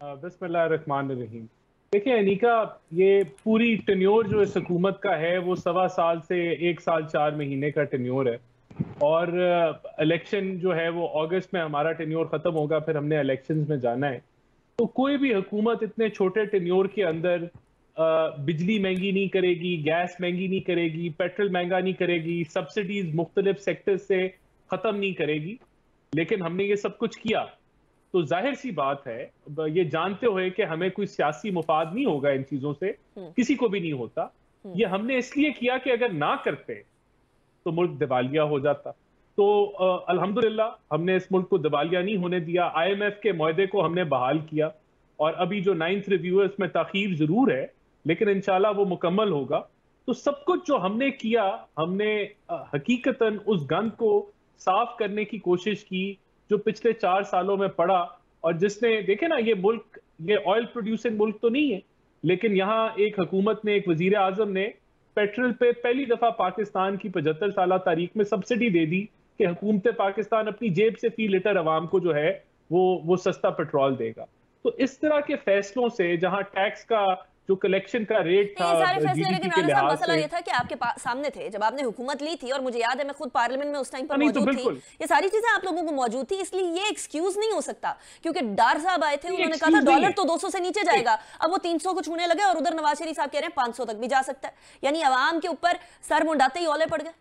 बिस्मिल्लाहिर्रहमानिर्रहीम। देखिए अनीका, ये पूरी टेन्योर जो इस हुकूमत का है वो 1.25 साल से 1 साल 4 महीने का टेन्योर है। और इलेक्शन जो है वो अगस्त में हमारा टेन्योर खत्म होगा, फिर हमने इलेक्शंस में जाना है। तो कोई भी हुकूमत इतने छोटे टेन्योर के अंदर बिजली महंगी नहीं करेगी, गैस महंगी नहीं करेगी, पेट्रोल महंगा नहीं करेगी, सब्सिडीज मुख्तलिफ सेक्टर से खत्म नहीं करेगी। लेकिन हमने ये सब कुछ किया तो जाहिर सी बात है, ये जानते हुए कि हमें कोई सियासी मुफाद नहीं होगा इन चीजों से, किसी को भी नहीं होता। ये हमने इसलिए किया कि अगर ना करते तो मुल्क दिवालिया हो जाता। तो अल्हम्दुलिल्लाह हमने इस मुल्क को दिवालिया नहीं होने दिया। आईएमएफ के मुआहदे को हमने बहाल किया और अभी जो 9th रिव्यू है उसमें ताखीर जरूर है, लेकिन इंशाल्लाह वो मुकम्मल होगा। तो सब कुछ जो हमने किया, हमने हकीकतन उस गंद को साफ करने की कोशिश की जो पिछले 4 सालों में पड़ा। और जिसने देखे ना, ये मुल्क, ये ऑयल प्रोड्यूसिंग मुल्क तो नहीं है, लेकिन यहाँ एक हुकूमत ने, एक वजीर आजम ने पेट्रोल पे पहली दफा पाकिस्तान की 75 साल तारीख में सब्सिडी दे दी कि हुकूमत पाकिस्तान अपनी जेब से फी लीटर अवाम को जो है वो सस्ता पेट्रोल देगा। तो इस तरह के फैसलों से, जहां टैक्स का जो कलेक्शन का रेट था ये सारे फैसले, जीडीपी लेकिन के राणा साहब लिहाज मसला से, ये था कि आपके सामने थे जब आपने हुकूमत ली थी, और मुझे याद है मैं खुद पार्लियामेंट में उस टाइम पर नहीं तो मौजूद थी। बिल्कुल ये सारी चीजें आप लोगों को मौजूद थी, इसलिए ये एक्सक्यूज नहीं हो सकता। क्योंकि डार साहब आए थे, उन्होंने कहा था डॉलर तो 200 से नीचे जाएगा, अब वो 300 को छूने लगे, और उधर नवाज शरीफ साहब कह रहे हैं 500 तक भी जा सकता है। यानी अवाम के ऊपर सर मुंडाते ही ओले पड़ गए।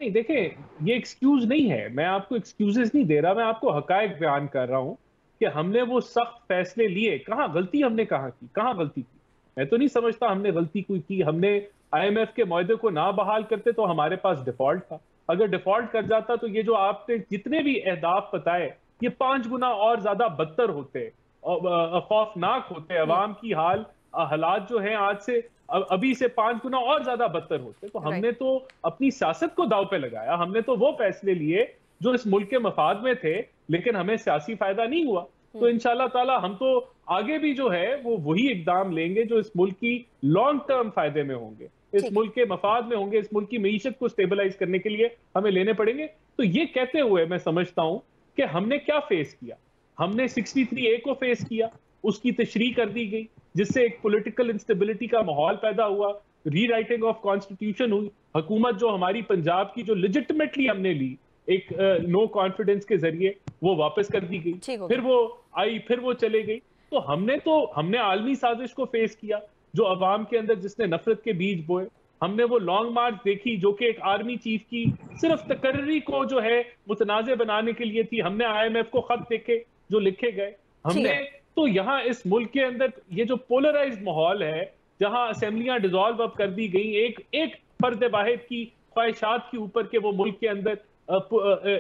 नहीं, देखें, ये एक्सक्यूज नहीं है। मैं आपको एक्सक्यूजेस नहीं दे रहा, मैं आपको हकायक बयान कर रहा हूं कि हमने वो सख्त फैसले लिए। कहाँ गलती हमने कहाँ की, कहाँ गलती की? मैं तो नहीं समझता हमने गलती कोई की। हमने आईएमएफ के मुआहदे को ना बहाल करते तो हमारे पास डिफॉल्ट था। अगर डिफॉल्ट कर जाता तो ये जो आपने जितने भी अहदाफ बताए, ये 5 गुना और ज्यादा बदतर होते और खौफनाक होते। अवाम की हालात जो हैं आज से, अभी से 5 गुना और ज्यादा बदतर होते। तो राइट। हमने तो अपनी सियासत को दांव पे लगाया, हमने तो वो फैसले लिए जो इस मुल्क के मफाद में थे, लेकिन हमें सियासी फायदा नहीं हुआ। तो इंशाल्लाह ताला हम तो आगे भी जो है वो वही इकदाम लेंगे जो इस मुल्क की लॉन्ग टर्म फायदे में होंगे, इस ठीक है। मुल्क के मफाद में होंगे, इस मुल्क की मीशत को स्टेबलाइज करने के लिए हमें लेने पड़ेंगे। तो ये कहते हुए मैं समझता हूं कि हमने क्या फेस किया। हमने 63A को फेस किया, उसकी तशरीह कर दी गई, जिससे एक पॉलिटिकल इंस्टेबिलिटी का माहौल पैदा हुआ, रीराइटिंग ऑफ कॉन्स्टिट्यूशन हुई। हुकूमत जो हमारी पंजाब की जो लेजिटिमेटली हमने ली एक नो कॉन्फिडेंस के जरिए, वो वापस कर दी गई। ठीक हो फिर गया। वो आई, फिर वो चले गई। तो हमने आलमी साजिश को फेस किया, जो अवाम के अंदर जिसने नफरत के बीज बोए। हमने वो लॉन्ग मार्च देखी जो कि एक आर्मी चीफ की सिर्फ तकर्री को जो है मुतनाज़ बनाने के लिए थी। हमने आईएमएफ को खत देखे जो लिखे गए। ठीक हमने है। तो यहाँ इस मुल्क के अंदर ये जो पोलराइज्ड माहौल है, जहां असेंबलियां डिसॉल्व अब कर दी गई, एक एक फर्द वाहिद की ख्वाहिशात के ऊपर के वो मुल्क के अंदर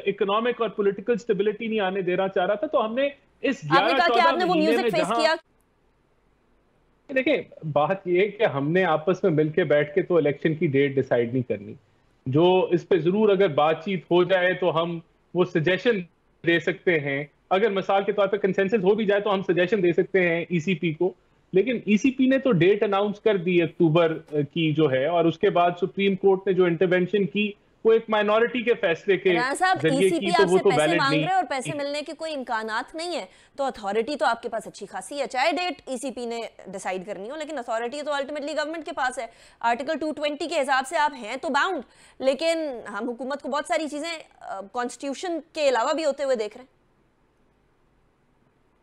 इकोनॉमिक और पॉलिटिकल स्टेबिलिटी नहीं आने देना चाह रहा था। तो हमने इस आपने कहा कि 11-14 आपने वो महीने म्यूजिक में फेस जहां, किया। देखिए बात ये है कि हमने आपस में मिलकर बैठ के तो इलेक्शन की डेट डिसाइड नहीं करनी। जो इस पे जरूर अगर बातचीत हो जाए तो हम वो सजेशन दे सकते हैं। अगर मिसाल के तौर पे कंसेंसस हो भी जाए तो हम सजेशन दे सकते हैं ईसीपी को। लेकिन ईसीपी ने तो डेट अनाउंस कर दी अक्टूबर की जो है, और उसके बाद सुप्रीम कोर्ट ने जो इंटरवेंशन की वो एक माइनॉरिटी के फैसले के राणा साहब, जरिए की, ईसीपी तो वो आपसे तो पैसे वैलिड मांग नहीं। रहे हैं और पैसे मिलने के कोई इम्कानात नहीं है, तो अथॉरिटी तो आपके पास अच्छी खासी है, चाहे डेट ईसीपी ने डिसाइड करनी हो, लेकिन अथॉरिटी तो अल्टीमेटली गवर्नमेंट के पास है। आर्टिकल 220 के हिसाब से आप हैं तो बाउंड, लेकिन हम हुकूमत को बहुत सारी चीजें कॉन्स्टिट्यूशन के अलावा भी होते हुए देख रहे हैं।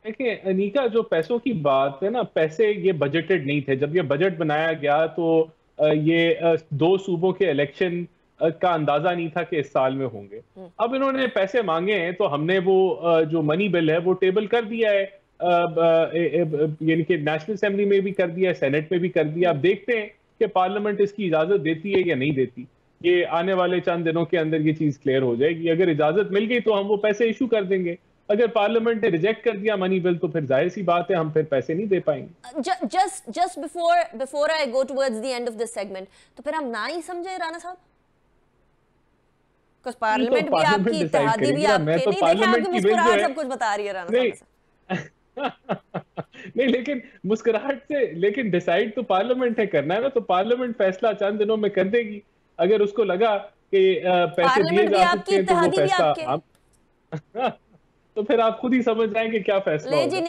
देखिए अनीका, जो पैसों की बात है ना, पैसे ये बजटेड नहीं थे। जब ये बजट बनाया गया तो ये 2 सूबों के इलेक्शन का अंदाजा नहीं था कि इस साल में होंगे। अब इन्होंने पैसे मांगे हैं तो हमने वो जो मनी बिल है वो टेबल कर दिया है, यानी कि नेशनल असेंबली में भी कर दिया है, सेनेट में भी कर दिया। अब देखते हैं कि पार्लियामेंट इसकी इजाजत देती है या नहीं देती। ये आने वाले चंद दिनों के अंदर ये चीज क्लियर हो जाएगी। अगर इजाजत मिल गई तो हम वो पैसे इशू कर देंगे। अगर पार्लियामेंट ने रिजेक्ट कर दिया मनी बिल तो फिर जाहिर सी बात है हम फिर पैसे नहीं दे पाएंगे। Just before I go towards the end of this segment, तो फिर हम ना ही समझे राणा साहब, कुछ तो पार्लियामेंट भी पार्लियामेंट आपकी, डिसाइड इत्तेहादी भी करेगी ना। मैं आपके, तो नहीं देखें पार्लियामेंट आपकी की बिल जो मुस्कुराहट है, सब कुछ बता रही है राणा नहीं साहब। नहीं, लेकिन मुस्कुराहट से, लेकिन डिसाइड तो पार्लियामेंट है करना है ना। तो पार्लियामेंट फैसला चंद दिनों में कर देगी। अगर उसको लगा कि पैसे दिए पार्लियामेंट भी जा आपकी, सकते हैं तो वो इत्तेहादी भी फैसला आपके। हम तो फिर आप खुद ही समझ जाएंगे क्या फैसला ले जी। होगा।